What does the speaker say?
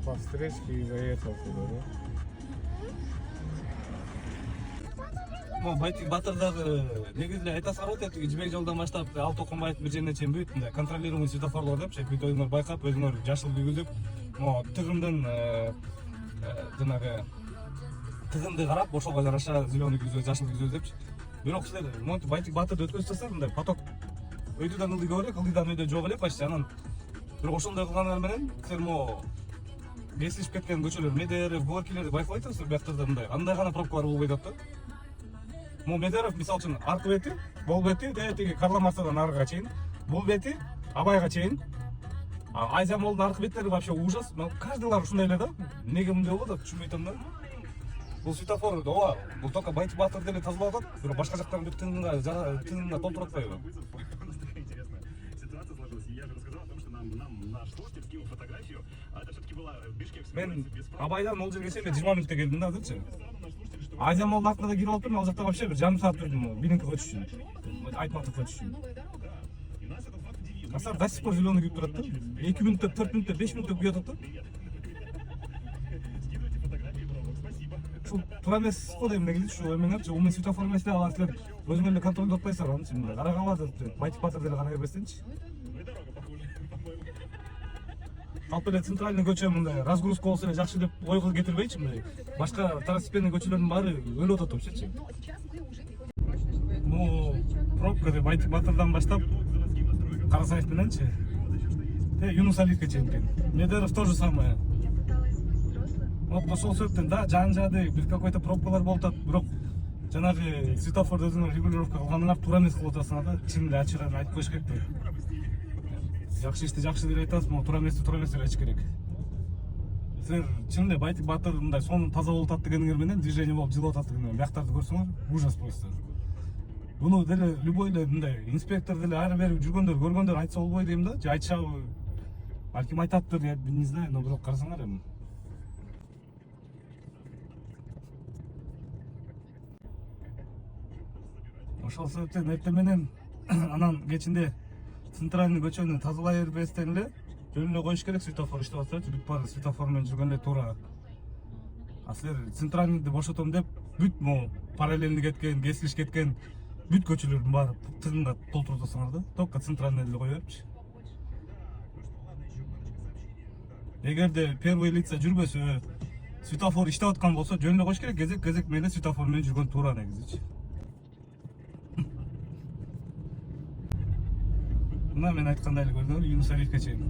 По встречке и заехал сюда, да? Байтик батырдагы негизи айта сарат этиги жибек жолдон баштап ал токомбаев бир жерине чейин бүт мындай контролируемый светофорлор депчи бүт өзүңөр байкап өзүңөр жашыл күйгүзүп могу тыгындын жанагы тыгынды карап ошого жараша зеленый күйгүзөбүз жашыл күйгүзөбүз депчи. Бирок силер монтип байтик батырды өткөзүп мындай поток өйдүдан ылдый көп элек ылдыйдан өйдө жок эле почти анан бирок ошондой кылганыңар менен силер могу кесилишип кеткен көчөлөр Медерев, Горкилерди байкабай атасыздар бияктарда мындай андай гана пробкалар болбой атат да. Мо Медерев мисалы үчүн аркы бети, бул бети тиги Карла Марсадан арыга чейин, бул бети Абайга чейин. Азия молдун аркы беттери вообще ужас. Каждыйлар ушундай эле да. Неге мындай болуп атат түшүнбөй атам да. Бул светофор ооба, бул только Байтик батыр деле тазалап атат, бирок башка жактан бүт тыгынга толтуруп атпайбы? Мен Абайдан ол жерге келсем 20 мүнөттө келдим да азырчы. Азия молдун артына да кирип алып турдум, ал жакта вообще бир жарым саат турдум, биринки көчүш үчүн. Айтматов көчүш үчүн. Асар до сих пор зеленый күйүп турат да. 2 мүнөттө, 4 мүнөттө, 5 мүнөттө күйүп атат да. Ушул туура эмес го дейм негизи ушу эмеңерчи, умун светофор эмес деп алар силер өзүңөр эле контролдоп атпайсыздар аны чын. Караганбар Байтик батыр деле карай бербестенчи. Алып эле центральный көчө мындай разгрузка болсо эле жакшы деп ойго кетирбейчи мындай. Башка второстепенный көчөлөрдүн баары өлүп атат вообще. Ну, пробка деп Байтик батырдан баштап Карасаев мененчи. Юнус Алиевке чейин экен. Медеров то же самое. Вот ошол себептен да жан-жады бир какой-то пробкалар болуп атат, бирок жанагы светофорду өзүңөр регулировка кылганыңар туура эмес кылып атасыңар да. Чын эле ачык айтып коюш керек да. Жакшы ишти жакшы деп айтасыз, могу туура эмес деп айтыш керек. Силер чын эле Байтик батыр мындай сонун таза болуп атат дегениңер менен, движение болуп жылып атат дегениңер менен бияктарды көрсөңөр ужас просто. Буну деле любой эле мындай инспектор деле ары бери жүргөндөр, көргөндөр айтса болбой дейм да. Же айтышабы? Балким айтаттыр, я не знаю, но бирок карасаңар эми. Ошол себептен эртең менен анан кечинде центральный көчөнү тазалай бербестен эле жөн эле коюш керек, светофор иштеп атсачы, бүт баары светофор менен жүргөн эле туура. А силер центральныйды бошотом деп бүт могу параллельный кеткен, кесилиш кеткен бүт көчөлөрдүн баары тыгынга толтуруп атасыңар да. Только центральный эле кое берипчи. Эгерде первый лица жүрбөсө, светофор иштеп аткан болсо жөн эле коюш керек, кезек менен светофор менен жүргөн туура негизичи. Мына мен айткандай эле көрдүңөр, Юнус Алиевке чейин.